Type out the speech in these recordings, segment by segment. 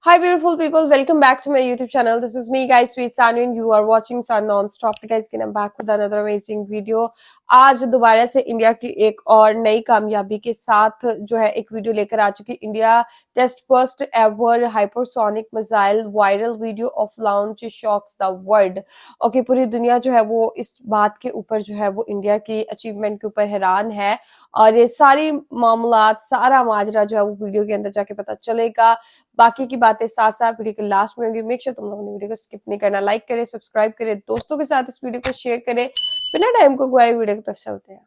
Hi, beautiful people. Welcome back to my YouTube channel. This is me, guys, Sweet Sanu, and you are watching Sun Non-Stop. Guys, again, I'm back with another amazing video. आज दोबारा से India की एक और नई कामयाबी के साथ जो है एक वीडियो लेकर आ चुकी India test first ever hypersonic missile viral video of launch shocks the world. Okay, पूरी दुनिया जो है वो इस बात के ऊपर जो है वो इंडिया की अचीवमेंट के ऊपर हैरान है और ये सारी मामलात सारा माजरा जो है वो वीडियो के अंदर जाके पता चलेगा। बाकी की बातें साथ साथ वीडियो के लास्ट में होंगी। मेक श्योर तुम लोगों ने वीडियो को स्किप नहीं करना, लाइक करें, सब्सक्राइब करें, दोस्तों के साथ इस वीडियो को शेयर करें। बिना टाइम को गवाए वीडियो की तरफ चलते हैं।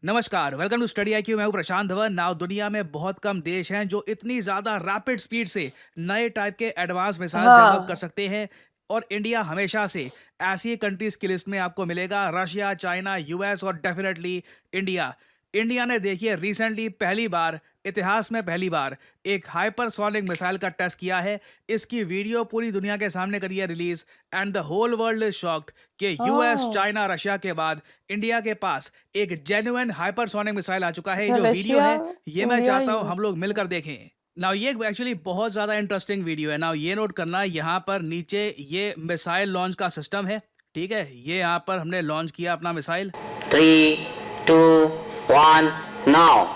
नमस्कार, वेलकम टू स्टडी IQ। मैं हूं प्रशांत धवन। नाउ दुनिया में बहुत कम देश हैं जो इतनी ज्यादा रैपिड स्पीड से नए टाइप के एडवांस मिसाइल डेवलप कर सकते हैं और इंडिया हमेशा से ऐसी कंट्रीज की लिस्ट में आपको मिलेगा। रशिया, चाइना, यूएस और डेफिनेटली इंडिया। इंडिया ने देखिए रिसेंटली पहली बार, इतिहास में पहली बार एक हाइपरसोनिक मिसाइल का टेस्ट किया है। इसकी वीडियो पूरी दुनिया के सामने करी है release and the whole world is shocked कि यूएस, चाइना, रशिया के बाद इंडिया के पास एक जेन्युइन हाइपरसोनिक मिसाइल आ चुका है। जो वीडियो है ये मैं चाहता हूं हम लोग मिलकर देखें। नाउ ये एक्चुअली बहुत ज्यादा इंटरेस्टिंग वीडियो है। नाउ ये नोट करना, यहाँ पर नीचे ये मिसाइल लॉन्च का सिस्टम है, ठीक है। ये यहाँ पर हमने लॉन्च किया अपना मिसाइल। 3, 2, 1, now।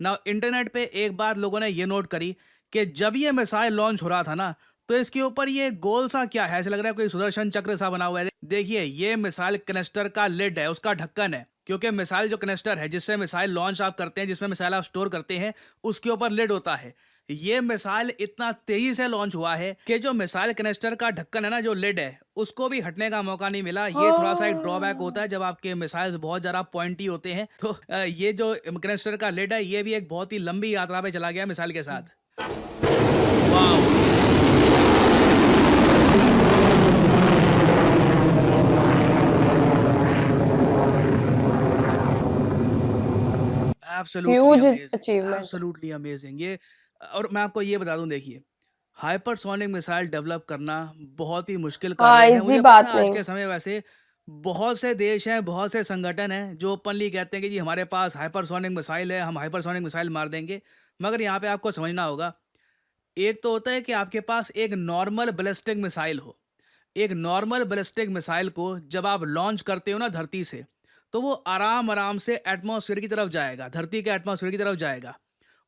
नाउ इंटरनेट पे एक बार लोगों ने ये नोट करी कि जब ये मिसाइल लॉन्च हो रहा था ना, तो इसके ऊपर ये गोल सा क्या है, ऐसा लग रहा है कोई सुदर्शन चक्र सा बना हुआ है। देखिए ये मिसाइल कनेस्टर का लिड है, उसका ढक्कन है, क्योंकि मिसाइल जो कनेस्टर है जिससे मिसाइल लॉन्च आप करते हैं, जिसमें मिसाइल आप स्टोर करते हैं, उसके ऊपर लिड होता है। ये मिसाइल इतना तेजी से लॉन्च हुआ है कि जो मिसाइल कनेस्टर का ढक्कन है ना, जो लिड है, उसको भी हटने का मौका नहीं मिला। ये थोड़ा सा एक ड्रॉबैक होता है जब आपके मिसाइल्स बहुत ज्यादा पॉइंटी होते हैं। तो ये जो कनेस्टर का लिड है, ये भी एक बहुत ही लंबी यात्रा पे चला गया मिसाइल के साथ। Wow, huge absolutely achievement. Absolutely amazing ये। और मैं आपको ये बता दूं, देखिए हाइपरसोनिक मिसाइल डेवलप करना बहुत ही मुश्किल कार्य है। इजी मुझे पता बात है आज नहीं। के समय वैसे बहुत से देश हैं, बहुत से संगठन हैं जो ओपनली कहते हैं कि जी हमारे पास हाइपरसोनिक मिसाइल है, हम हाइपरसोनिक मिसाइल मार देंगे। मगर यहाँ पे आपको समझना होगा, एक तो होता है कि आपके पास एक नॉर्मल बैलिस्टिक मिसाइल हो। एक नॉर्मल बैलिस्टिक मिसाइल को जब आप लॉन्च करते हो ना धरती से, तो वो आराम आराम से एटमॉस्फेयर की तरफ जाएगा, धरती के एटमॉस्फेयर की तरफ जाएगा।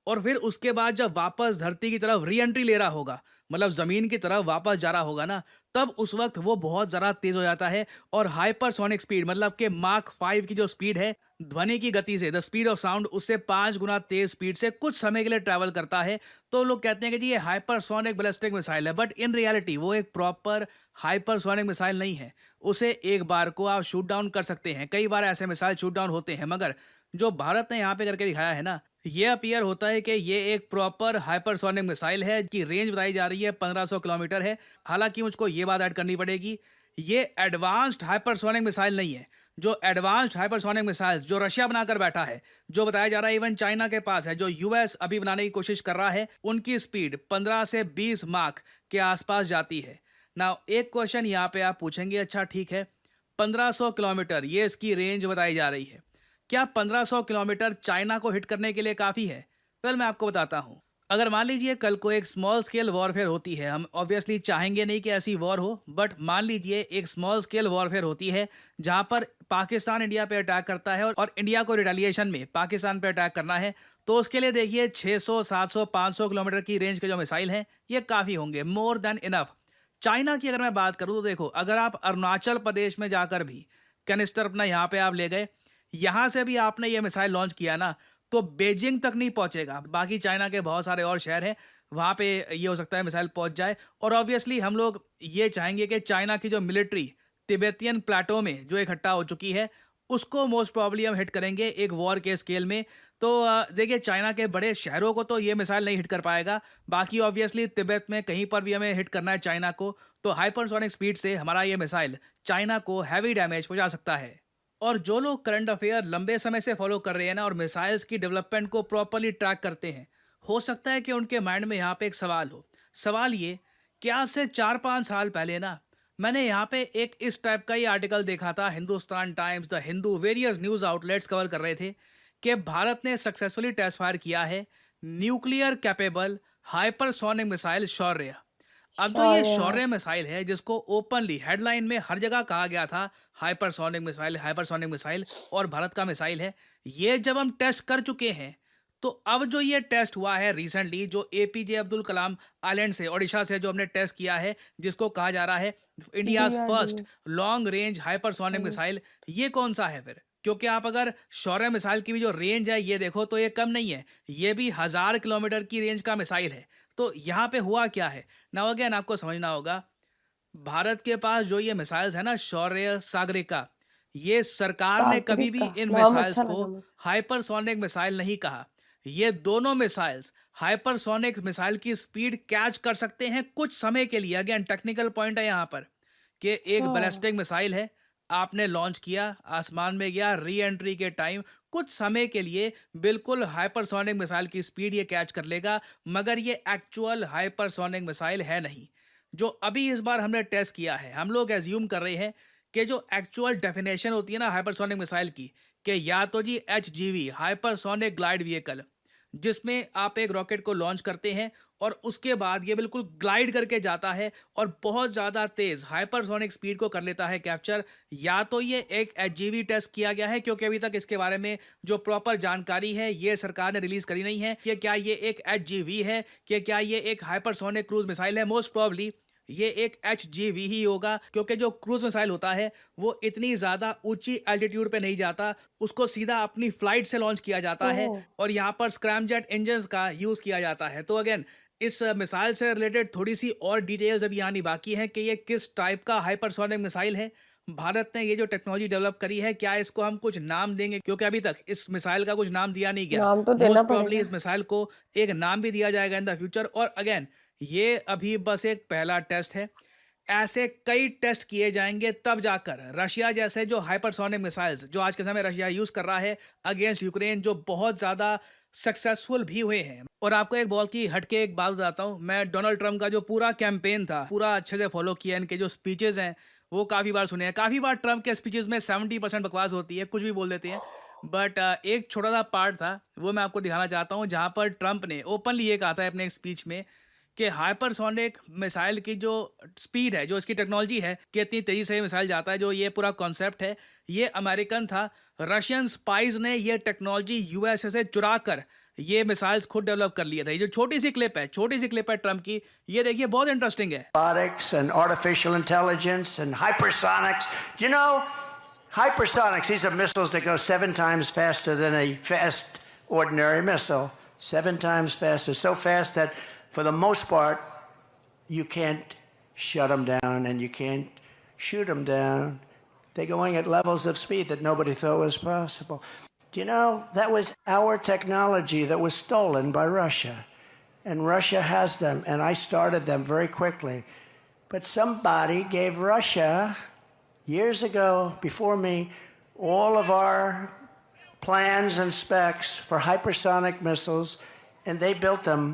और फिर उसके बाद जब वापस धरती की तरफ री एंट्री ले रहा होगा, मतलब जमीन की तरफ वापस जा रहा होगा ना, तब उस वक्त वो बहुत ज़्यादा तेज हो जाता है। और हाइपरसोनिक स्पीड, मतलब कि माक 5 की जो स्पीड है ध्वनि की गति से, द स्पीड ऑफ साउंड, उससे 5 गुना तेज स्पीड से कुछ समय के लिए ट्रैवल करता है। तो लोग कहते हैं कि जी ये हाइपरसोनिक बैलिस्टिक मिसाइल है, बट इन रियलिटी वो एक प्रॉपर हाइपरसोनिक मिसाइल नहीं है। उसे एक बार को आप शूट डाउन कर सकते हैं, कई बार ऐसे मिसाइल शूट डाउन होते हैं, मगर जो भारत ने यहाँ पे करके दिखाया है ना, ये अपीयर होता है कि ये एक प्रॉपर हाइपरसोनिक मिसाइल है की रेंज बताई जा रही है 1500 किलोमीटर है। हालांकि मुझको ये बात ऐड करनी पड़ेगी, ये एडवांस्ड हाइपरसोनिक मिसाइल नहीं है। जो एडवांस्ड हाइपरसोनिक मिसाइल जो रशिया बनाकर बैठा है, जो बताया जा रहा है इवन चाइना के पास है, जो यूएस अभी बनाने की कोशिश कर रहा है, उनकी स्पीड 15 से 20 मार्क के आसपास जाती है। ना एक क्वेश्चन यहाँ पे आप पूछेंगे, अच्छा ठीक है 1500 किलोमीटर ये इसकी रेंज बताई जा रही है, क्या 1500 किलोमीटर चाइना को हिट करने के लिए काफ़ी है? वेल मैं आपको बताता हूँ। अगर मान लीजिए कल को एक स्मॉल स्केल वॉरफेयर होती है, हम ऑब्वियसली चाहेंगे नहीं कि ऐसी वॉर हो, बट मान लीजिए एक स्मॉल स्केल वॉरफेयर होती है जहां पर पाकिस्तान इंडिया पे अटैक करता है और इंडिया को रिटेलिएशन में पाकिस्तान पे अटैक करना है, तो उसके लिए देखिए 600, 700, 500 किलोमीटर की रेंज के जो मिसाइल हैं ये काफ़ी होंगे, मोर देन इनफ। चाइना की अगर मैं बात करूं तो देखो, अगर आप अरुणाचल प्रदेश में जाकर भी कैनिस्टर अपना यहाँ पे आप ले गए, यहाँ से भी आपने ये मिसाइल लॉन्च किया ना, तो बेजिंग तक नहीं पहुंचेगा। बाकी चाइना के बहुत सारे और शहर हैं, वहाँ पे ये हो सकता है मिसाइल पहुंच जाए। और ऑब्वियसली हम लोग ये चाहेंगे कि चाइना की जो मिलिट्री तिब्बतियन प्लेटो में जो इकट्ठा हो चुकी है, उसको मोस्ट प्रॉब्ली हम हिट करेंगे एक वॉर के स्केल में। तो देखिए चाइना के बड़े शहरों को तो ये मिसाइल नहीं हिट कर पाएगा। बाकी ऑब्वियसली तिब्बत में कहीं पर भी हमें हिट करना है चाइना को, तो हाइपरसोनिक स्पीड से हमारा ये मिसाइल चाइना को हैवी डैमेज पहुंचा सकता है। और जो लोग करंट अफेयर लंबे समय से फॉलो कर रहे हैं ना, और मिसाइल्स की डेवलपमेंट को प्रॉपरली ट्रैक करते हैं, हो सकता है कि उनके माइंड में यहाँ पे एक सवाल हो। सवाल ये कि आज से 4-5 साल पहले ना, मैंने यहाँ पे एक इस टाइप का ही आर्टिकल देखा था, Hindustan times, the Hindu, various news outlets cover कर रहे थे कि भारत ने सक्सेसफुली टेस्ट फायर किया है न्यूक्लियर कैपेबल हाइपरसोनिक मिसाइल शौर्य। अब जो ये शौर्य। शौर्य मिसाइल है, जिसको ओपनली हेडलाइन में हर जगह कहा गया था हाइपरसोनिक मिसाइल और भारत का मिसाइल है, ये जब हम टेस्ट कर चुके हैं, तो अब जो ये टेस्ट हुआ है रिसेंटली, जो एपीजे अब्दुल कलाम आइलैंड से, ओडिशा से जो हमने टेस्ट किया है, जिसको कहा जा रहा है India's first DRDO। Long range hypersonic missile, ये कौन सा है फिर? क्योंकि आप अगर शौर्य मिसाइल की भी जो रेंज है ये देखो, तो ये कम नहीं है, ये भी 1000 किलोमीटर की रेंज का मिसाइल है। तो यहाँ पे हुआ क्या है ना, अगेन आपको समझना होगा, भारत के पास जो ये मिसाइल्स है ना, शौर्य सागरिका, ये सरकार ने कभी भी सागरिका इन नाम मिसाइल्स अच्छा को लगा मुझे। हाइपरसोनिक मिसाइल नहीं कहा। ये दोनों मिसाइल्स हाइपरसोनिक मिसाइल की स्पीड कैच कर सकते हैं कुछ समय के लिए। अगेन टेक्निकल पॉइंट है यहाँ पर कि एक अच्छा। बैलिस्टिक मिसाइल है, आपने लॉन्च किया, आसमान में गया, री एंट्री के टाइम कुछ समय के लिए बिल्कुल हाइपरसोनिक मिसाइल की स्पीड ये कैच कर लेगा, मगर ये एक्चुअल हाइपरसोनिक मिसाइल है नहीं। जो अभी इस बार हमने टेस्ट किया है, हम लोग एज्यूम कर रहे हैं कि जो एक्चुअल डेफिनेशन होती है ना हाइपरसोनिक मिसाइल की, कि या तो जी HGV हाइपरसोनिक ग्लाइड व्हीकल, जिसमें आप एक रॉकेट को लॉन्च करते हैं और उसके बाद ये बिल्कुल ग्लाइड करके जाता है और बहुत ज़्यादा तेज़ हाइपरसोनिक स्पीड को कर लेता है कैप्चर, या तो ये एक HGV टेस्ट किया गया है, क्योंकि अभी तक इसके बारे में जो प्रॉपर जानकारी है ये सरकार ने रिलीज़ करी नहीं है कि क्या ये एक HGV है, कि क्या ये एक हाइपरसोनिक क्रूज मिसाइल है। मोस्ट प्रॉब्ली ये एक HGV ही होगा, क्योंकि जो क्रूज मिसाइल होता है वो इतनी ज़्यादा ऊंची एल्टीट्यूड पे नहीं जाता, उसको सीधा अपनी फ्लाइट से लॉन्च किया जाता है ओह। और यहाँ पर स्क्रैमजेट इंजन्स का यूज़ किया जाता है। तो अगेन इस मिसाइल से रिलेटेड थोड़ी सी और डिटेल्स अभी आनी बाकी है कि ये किस टाइप का हाइपरसोनिक मिसाइल है। भारत ने ये जो टेक्नोलॉजी डेवलप करी है, क्या इसको हम कुछ नाम देंगे, क्योंकि अभी तक इस मिसाइल का कुछ नाम दिया नहीं गया। नाम तो देना मोस्ट प्रॉब्ली पड़ेगा। इस मिसाइल को एक नाम भी दिया जाएगा इन द फ्यूचर। और अगेन ये अभी बस एक पहला टेस्ट है, ऐसे कई टेस्ट किए जाएंगे तब जाकर रशिया जैसे जो हाइपरसोनिक मिसाइल्स जो आज के समय रशिया यूज कर रहा है अगेंस्ट यूक्रेन, जो बहुत ज्यादा सक्सेसफुल भी हुए हैं। और आपको एक बहुत की हटके एक बात बताता हूँ, मैं डोनाल्ड ट्रम्प का जो पूरा कैंपेन था पूरा अच्छे से फॉलो किया, इनके जो स्पीचेस हैं वो काफ़ी बार सुने हैं। काफ़ी बार ट्रम्प के स्पीचेस में 70% बकवास होती है, कुछ भी बोल देते हैं, बट एक छोटा सा पार्ट था वो मैं आपको दिखाना चाहता हूँ, जहाँ पर ट्रम्प ने ओपनली ये कहा था अपने एक स्पीच में कि हाइपरसोनिक मिसाइल की जो स्पीड है, जो इसकी टेक्नोलॉजी है कि इतनी तेज़ी से ये मिसाइल जाता है, जो ये पूरा कॉन्सेप्ट है ये अमेरिकन था। रशियन स्पाइज ने ये टेक्नोलॉजी यूएसए से चुरा कर ये मिसाइल्स खुद डेवलप कर लिए थे। ये जो छोटी सी क्लिप है ट्रम्प की, ये देखिए, बहुत इंटरेस्टिंग है। Robotics and artificial intelligence and hypersonics. Do you know, hypersonics, these are missiles that go 7 times faster than a fast ordinary missile. 7 times faster. So fast that for the most part, you can't shut them down and you can't shoot them down. They're going at levels of speed that nobody thought was possible. Do you know, that was our technology that was stolen by Russia. And Russia has them, and I started them very quickly. But somebody gave Russia, years ago, before me, all of our plans and specs for hypersonic missiles, and they built them,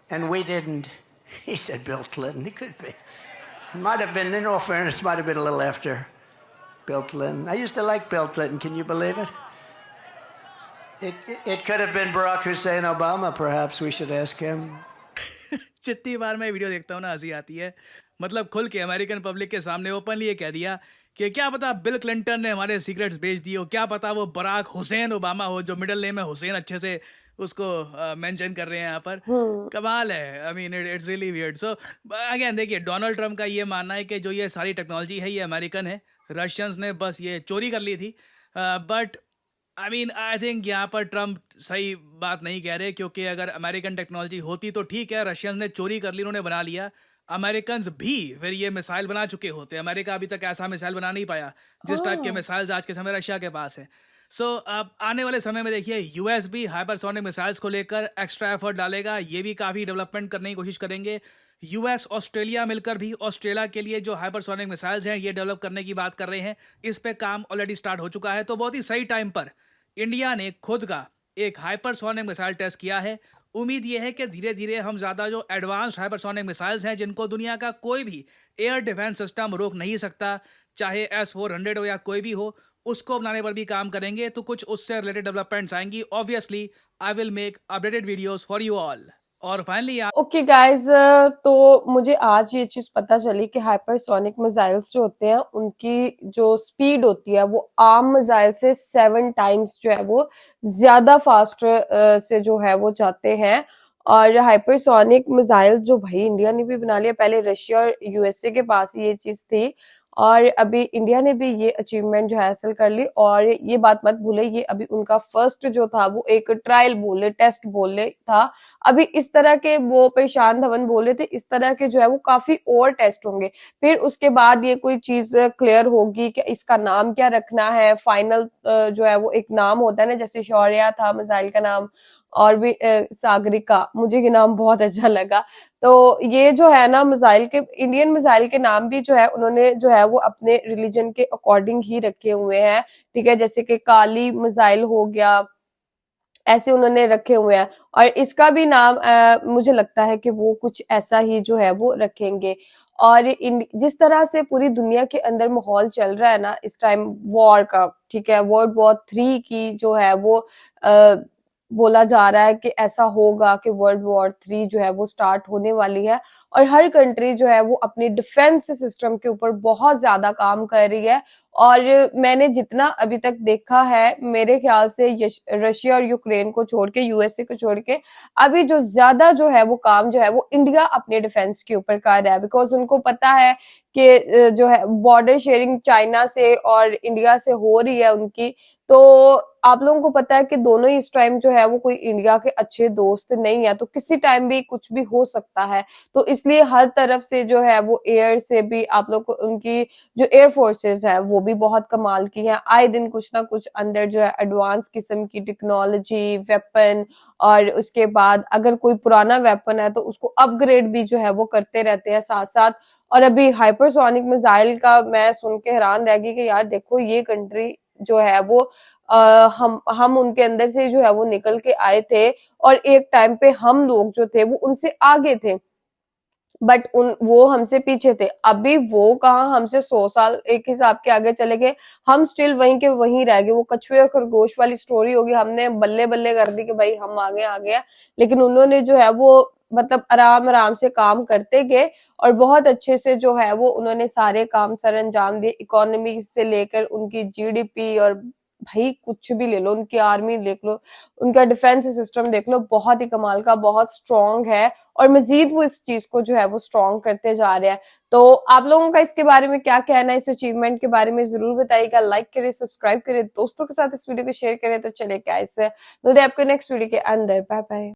and we didn't. He said Bill Clinton. It could be. It might have been, in all fairness, might have been a little after Bill Clinton. I used to like Bill Clinton. Can you believe it? It could have been Barack Hussein Obama, perhaps. We should ask him. जितनी बार मैं video देखता हूँ ना हंसी आती है। मतलब खुल के अमेरिकन पब्लिक के सामने ओपनली ये कह दिया कि क्या पता बिल क्लिंटन ने हमारे सीक्रेट्स बेच दिए हो, क्या पता वो बराक हुसैन ओबामा हो, जो मिडिल नेम है हुसैन, अच्छे से उसको मेंशन कर रहे हैं यहाँ पर। कमाल है। I mean it's really weird. So again देखिए, डोनाल्ड ट्रम्प का ये मानना है कि जो ये सारी टेक्नोलॉजी है ये अमेरिकन है, रशियंस ने बस ये चोरी कर ली थी। But I mean I think यहाँ पर ट्रम्प सही बात नहीं कह रहे, क्योंकि अगर अमेरिकन टेक्नोलॉजी होती तो ठीक है, रशियंस ने चोरी कर ली, उन्होंने बना लिया, अमेरिकन भी फिर ये मिसाइल बना चुके होते। अमेरिका अभी तक ऐसा मिसाइल बना नहीं पाया जिस टाइप के मिसाइल्स आज के समय रशिया के पास है। सो अब आने वाले समय में देखिए यूएस भी हाइपरसोनिक मिसाइल्स को लेकर एक्स्ट्रा एफर्ट डालेगा, ये भी काफ़ी डेवलपमेंट करने की कोशिश करेंगे। यूएस ऑस्ट्रेलिया मिलकर भी ऑस्ट्रेलिया के लिए जो हाइपरसोनिक मिसाइल्स हैं ये डेवलप करने की बात कर रहे हैं, इस पे काम ऑलरेडी स्टार्ट हो चुका है। तो बहुत ही सही टाइम पर इंडिया ने खुद का एक हाइपरसोनिक मिसाइल टेस्ट किया है। उम्मीद ये है कि धीरे धीरे हम ज़्यादा जो एडवांस्ड हाइपरसोनिक मिसाइल्स हैं, जिनको दुनिया का कोई भी एयर डिफेंस सिस्टम रोक नहीं सकता, चाहे S-400 हो या कोई भी हो, उसको अपनाने पर भी काम करेंगे, तो कुछ उससे रिलेटेड डेवलपमेंट्स आएंगी। Obviously I will make updated videos for you all. और फाइनली ओके गाइज, तो मुझे आज ये चीज पता चली कि हाइपरसोनिक मिसाइल्स जो होते हैं उनकी जो स्पीड होती है वो आम मिसाइल से 7 टाइम्स जो है वो ज्यादा फास्ट से जो है वो जाते हैं। और हाइपरसोनिक मिसाइल जो भाई इंडिया ने भी बना लिया, पहले रशिया और यूएसए के पास ये चीज थी और अभी इंडिया ने भी ये अचीवमेंट जो है हासिल कर ली। और ये बात मत भूले, ये अभी उनका फर्स्ट जो था वो एक ट्रायल बोले, टेस्ट बोले था। अभी इस तरह के वो प्रशांत धवन बोले थे, इस तरह के जो है वो काफी और टेस्ट होंगे, फिर उसके बाद ये कोई चीज क्लियर होगी कि इसका नाम क्या रखना है। फाइनल जो है वो एक नाम होता है ना, जैसे शौर्या था मिसाइल का नाम, और भी सागरिका, मुझे ये नाम बहुत अच्छा लगा। तो ये जो है ना मिसाइल के, इंडियन मिसाइल के नाम भी जो है उन्होंने जो है वो अपने रिलीजन के अकॉर्डिंग ही रखे हुए हैं, ठीक है। जैसे कि काली मिसाइल हो गया, ऐसे उन्होंने रखे हुए हैं। और इसका भी नाम मुझे लगता है कि वो कुछ ऐसा ही जो है वो रखेंगे। और जिस तरह से पूरी दुनिया के अंदर माहौल चल रहा है ना इस टाइम वॉर का, ठीक है, वर्ल्ड वॉर 3 की जो है वो आ, बोला जा रहा है कि ऐसा होगा कि वर्ल्ड वॉर 3 जो है वो स्टार्ट होने वाली है। और हर कंट्री जो है वो अपनी डिफेंस सिस्टम के ऊपर बहुत ज्यादा काम कर रही है। और मैंने जितना अभी तक देखा है, मेरे ख्याल से रशिया और यूक्रेन को छोड़ के, यूएसए को छोड़ के, अभी जो ज्यादा जो है वो काम जो है वो इंडिया अपने डिफेंस के ऊपर कर रहा है। बिकॉज उनको पता है कि जो है बॉर्डर शेयरिंग चाइना से और इंडिया से हो रही है उनकी। तो आप लोगों को पता है कि दोनों ही इस टाइम जो है वो कोई इंडिया के अच्छे दोस्त नहीं है, तो किसी टाइम भी कुछ भी हो सकता है। तो इसलिए हर तरफ से जो है वो एयर से भी आप लोग को, उनकी जो एयर फोर्सेस है वो भी बहुत कमाल की है। आए दिन कुछ ना कुछ अंदर जो है एडवांस किस्म की टेक्नोलॉजी, वेपन, और उसके बाद अगर कोई पुराना वेपन है तो उसको अपग्रेड भी जो है वो करते रहते हैं साथ साथ। और अभी हाइपरसोनिक मिसाइल का मैं सुन के हैरान रह गई कि यार देखो ये कंट्री जो है वो हम उनके अंदर से जो है वो निकल के आए थे, और एक टाइम पे हम लोग जो थे वो उनसे आगे थे, बट वो हमसे पीछे थे। अभी वो कहाँ हमसे 100 साल एक हिसाब के आगे चले गए, हम स्टिल वहीं के वहीं रह गए। वो कछुए और खरगोश वाली स्टोरी होगी, हमने बल्ले बल्ले कर दी कि भाई हम आ गए, लेकिन उन्होंने जो है वो मतलब आराम आराम से काम करते गए और बहुत अच्छे से जो है वो उन्होंने सारे काम सर अंजाम दिए। इकोनॉमी से लेकर उनकी जीडीपी, और भाई कुछ भी ले लो, उनकी आर्मी देख लो, उनका डिफेंस सिस्टम देख लो, बहुत ही कमाल का, बहुत स्ट्रांग है। और मजीद वो इस चीज को जो है वो स्ट्रांग करते जा रहे हैं। तो आप लोगों का इसके बारे में क्या कहना है, इस अचीवमेंट के बारे में जरूर बताइएगा। लाइक करें, सब्सक्राइब करें, दोस्तों के साथ इस वीडियो को शेयर करें। तो चले क्या इससे मिलते हैं आपको नेक्स्ट वीडियो के अंदर। Bye bye.